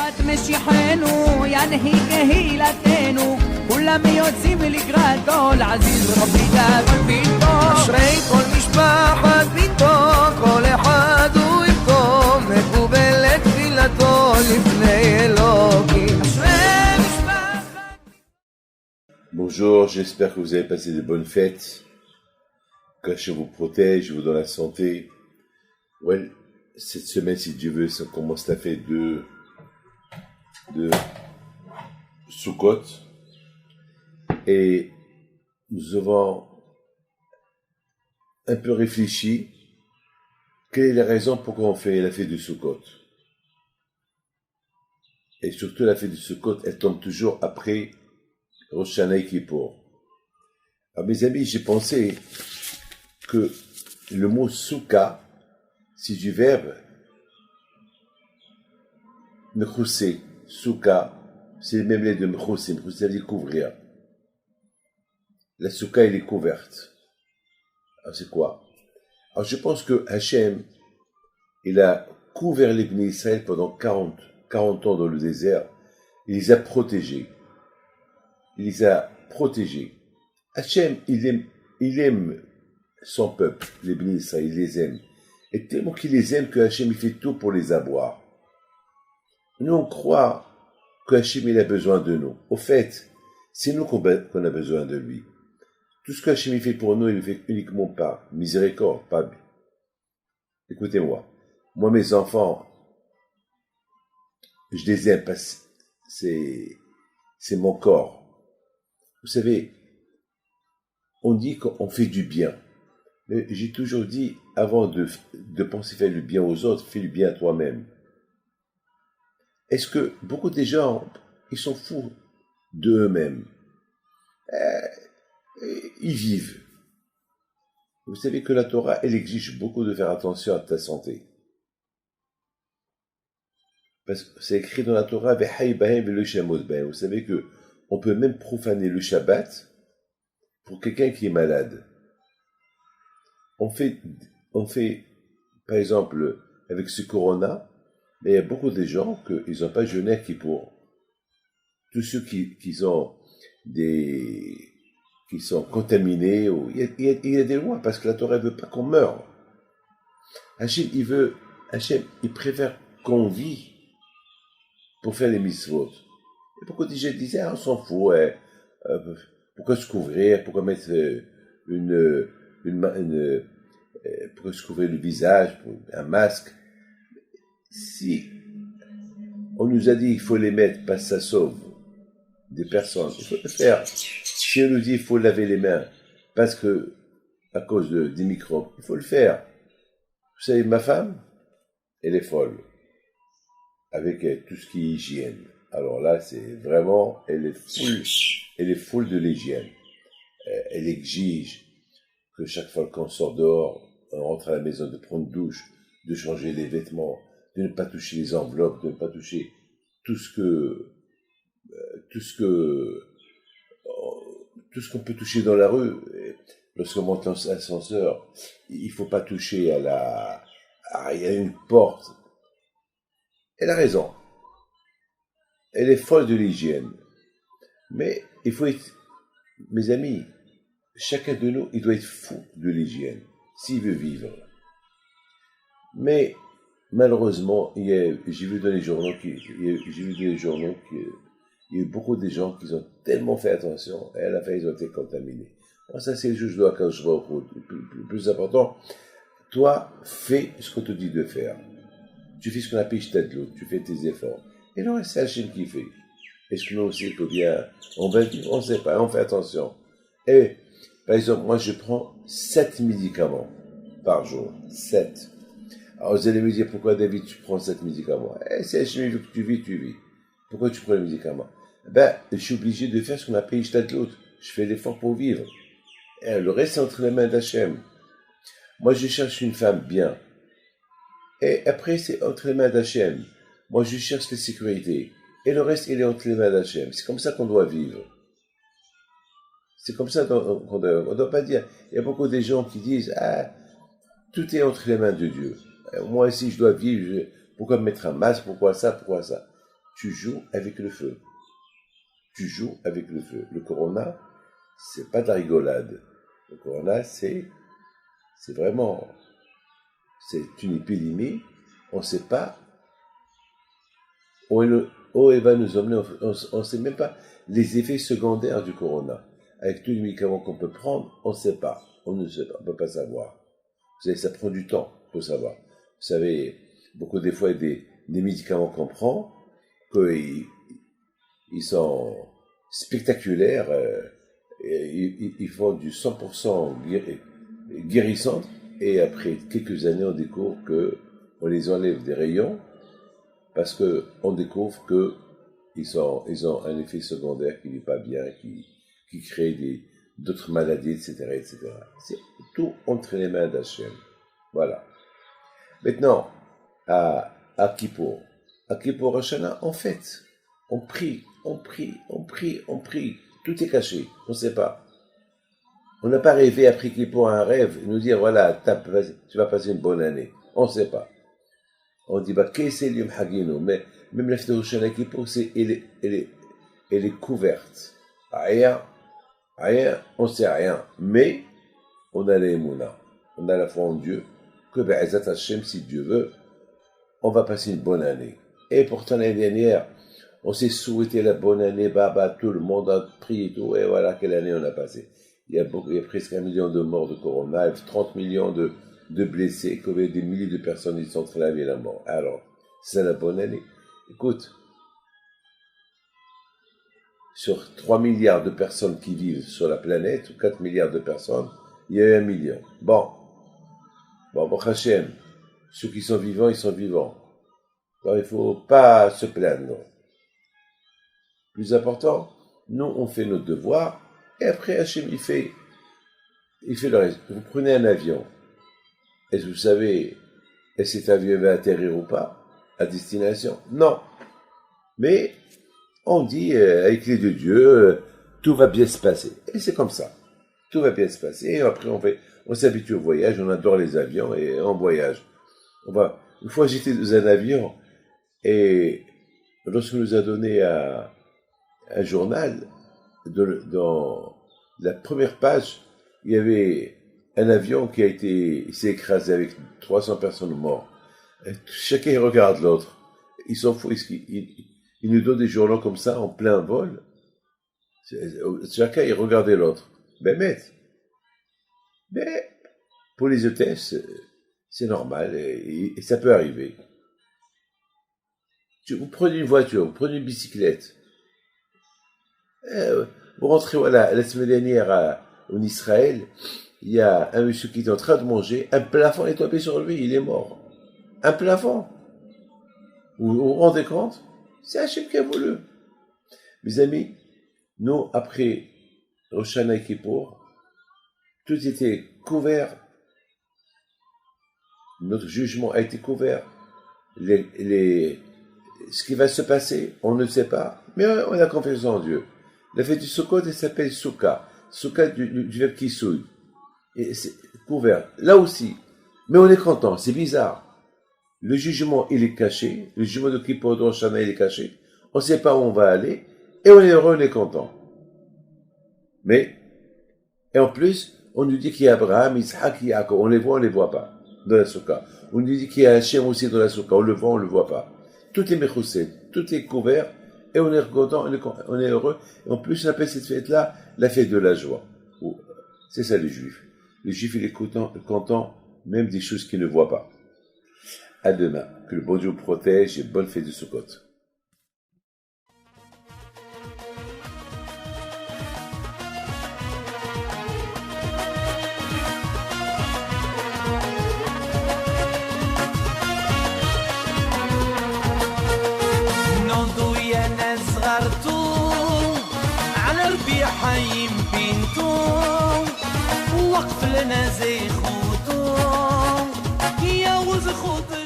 אשרי כל משפחת ביתו, כל אחד הוא יבכו, מקובל את תפילתו לפני אלוקים. אשרי משפחת. Bonjour, j'espère que vous avez passé de bonnes fêtes, que Hachem vous protège, vous donne la santé. Ouais, cette semaine, si Dieu veut, ça commence la fête de Sukkot. Et nous avons un peu réfléchi quelle est la raison pourquoi on fait la fête de Sukkot. Et surtout la fête de Sukkot, elle tombe toujours après Rosh Hashanah et Kippour. Alors mes amis, j'ai pensé que le mot Souka, c'est du verbe mechoussé. Souka, c'est le même lait de mechoussé. Mechoussé, ça veut dire couvrir. La Souka, elle est couverte. Alors c'est quoi? Alors je pense que Hachem, il a couvert les Bnei Israël pendant 40 ans dans le désert. Il les a protégés. Il les a protégés. Hachem, il aime son peuple, les Bnei Israël, il les aime. Et tellement qu'il les aime que Hachem, il fait tout pour les avoir. Nous, on croit que Hachem, il a besoin de nous. Au fait, c'est nous qu'on a besoin de lui. Tout ce que Hachem il fait pour nous, il le fait uniquement par miséricorde, pas. Écoutez-moi. Moi, mes enfants, je les aime parce que c'est mon corps. Vous savez, on dit qu'on fait du bien. Mais j'ai toujours dit, avant de penser faire du bien aux autres, fais du bien à toi-même. Est-ce que beaucoup de gens, ils sont fous d'eux-mêmes? Ils vivent. Vous savez que la Torah, elle exige beaucoup de faire attention à ta santé. Parce que c'est écrit dans la Torah, vous savez que on peut même profaner le Shabbat pour quelqu'un qui est malade. On fait, par exemple, avec ce corona, mais il y a beaucoup de gens qui n'ont pas jeûné à Kippour. Tous ceux qui sont contaminés, il y a des lois, parce que la Torah ne veut pas qu'on meure. Hachem, il préfère qu'on vit pour faire les mitzvot. Et pourquoi je disais, on s'en fout, pourquoi se couvrir, pourquoi mettre pourquoi se couvrir le visage, un masque? Si on nous a dit qu'il faut les mettre parce que ça sauve des personnes, il faut le faire. Si on nous dit qu'il faut laver les mains parce que, à cause des microbes, il faut le faire. Vous savez, ma femme, elle est folle avec tout ce qui est hygiène. Alors là, c'est vraiment, elle est full de l'hygiène. Elle exige que chaque fois qu'on sort dehors, on rentre à la maison, de prendre douche, de changer les vêtements, de ne pas toucher les enveloppes, de ne pas toucher tout ce qu'on peut toucher dans la rue. Et lorsqu'on monte dans l'ascenseur, il faut pas toucher il y a une porte. Elle a raison. Elle est folle de l'hygiène. Mais il faut être, mes amis, chacun de nous, il doit être fou de l'hygiène, s'il veut vivre. Mais, malheureusement, j'ai vu dans les journaux qu'il y a eu beaucoup de gens qui ont tellement fait attention, et à la fin, ils ont été contaminés. Alors ça, c'est le juge de la quand je vois le plus important. Toi, fais ce qu'on te dit de faire. Tu fais ce qu'on appelle l'autre, tu fais tes efforts. Et le reste, c'est Hachem qui fait. Est-ce que nous aussi, on va vivre, on ne sait pas, on fait attention. Et, par exemple, moi, je prends 7 médicaments par jour. 7. Alors, vous allez me dire, pourquoi, David, tu prends 7 médicaments? C'est Hachem, vu que tu vis. Pourquoi tu prends les médicaments? Je suis obligé de faire ce qu'on appelle l'autre. Je fais l'effort pour vivre. Et le reste, c'est entre les mains d'Hachem. Moi, je cherche une femme bien. Et après, c'est entre les mains d'Hachem. Moi, je cherche la sécurité. Et le reste, il est entre les mains d'Hachem. C'est comme ça qu'on doit vivre. C'est comme ça qu'on doit... On ne doit pas dire... Il y a beaucoup de gens qui disent, tout est entre les mains de Dieu. Moi, si je dois vivre, pourquoi mettre un masque? Pourquoi ça? tu joues avec le feu. Tu joues avec le feu. Le corona, c'est pas de la rigolade. Le corona, c'est vraiment, c'est une épidémie. On ne sait pas où elle va nous emmener. On ne sait même pas les effets secondaires du corona. Avec tous les médicaments qu'on peut prendre, on ne sait pas. On ne sait pas, on ne peut pas savoir. Vous savez, ça prend du temps pour savoir. Vous savez, beaucoup des fois, il y a des médicaments qu'on prend, qu'ils sont spectaculaires, ils font du 100% guérissant, et après quelques années, on découvre qu'on les enlève des rayons, parce qu'on découvre qu'ils ont un effet secondaire qui n'est pas bien, qui crée d'autres maladies, etc., etc. C'est tout entre les mains d'Hachem. Voilà. Maintenant, à Kippour. À Kippour Hoshana, en fait, on prie. Tout est caché, on ne sait pas. On n'a pas rêvé après Kippour un rêve, et nous dire, voilà, tu vas passer une bonne année. On ne sait pas. On dit, qu'est-ce que c'est Hagino? Mais même la fête de Hoshana Kippour, elle est couverte. Rien, on ne sait rien. Mais, on a l'émouna. On a la foi en Dieu, que Be'ezat Hashem, si Dieu veut, on va passer une bonne année. Et pourtant, l'année dernière, on s'est souhaité la bonne année, tout le monde a prié et tout, et voilà quelle année on a passé. Il y a presque 1 million de morts de corona, 30 millions de blessés, des milliers de personnes qui sont entre la vie et la mort. Alors, c'est la bonne année. Écoute, sur 3 milliards de personnes qui vivent sur la planète, ou 4 milliards de personnes, il y a 1 million. Bon, Hachem, ceux qui sont vivants, ils sont vivants. Alors, il ne faut pas se plaindre. Plus important, nous, on fait notre devoir, et après, Hachem, il fait le reste. Vous prenez un avion. Est-ce que vous savez, est-ce que cet avion va atterrir ou pas à destination? Non. Mais, on dit, avec les deux dieux, tout va bien se passer. Et c'est comme ça. Tout va bien se passer. Et après, on s'habitue au voyage, on adore les avions, et on voyage. Une fois, j'étais dans un avion, et lorsqu'on nous a donné un journal, dans la première page, il y avait un avion qui s'est écrasé avec 300 personnes mortes. Et chacun regarde l'autre. Ils s'en foutent. Ils nous donnent des journaux comme ça, en plein vol. Chacun, il regardait l'autre. Mais pour les hôtesses, c'est normal, et ça peut arriver. Vous prenez une voiture, vous prenez une bicyclette. Vous rentrez, voilà, la semaine dernière en Israël, il y a un monsieur qui est en train de manger, un plafond est tombé sur lui, il est mort. Un plafond. Vous vous rendez compte? C'est Hachem qui a voulu. Mes amis, nous, après Rosh Hashanah et Kippour, tout était couvert. Notre jugement a été couvert. Ce qui va se passer, on ne sait pas, mais on a confiance en Dieu. La fête du Sukkot, elle s'appelle Souka. Souka du verbe qui souille. Et c'est couvert. Là aussi. Mais on est content, c'est bizarre. Le jugement, il est caché. Le jugement de Kippour de Rosh Hashanah, il est caché. On ne sait pas où on va aller. Et on est heureux, on est content. Et en plus, on nous dit qu'il y a Abraham, Isaac, Yaakov. On les voit pas. Dans la Souka. On nous dit qu'il y a Hachem aussi dans la Souka. On le voit, on le voit pas. Tout est mechoussé. Tout est couvert. Et on est content, on est heureux. Et en plus, on appelle cette fête-là la fête de la joie. C'est ça, les Juifs. Les Juifs, il est content même des choses qu'ils ne voient pas. À demain. Que le bon Dieu vous protège et bonne fête de Sukkot. حيم بنتو وقف لنا زي خوتو يا وز خوتو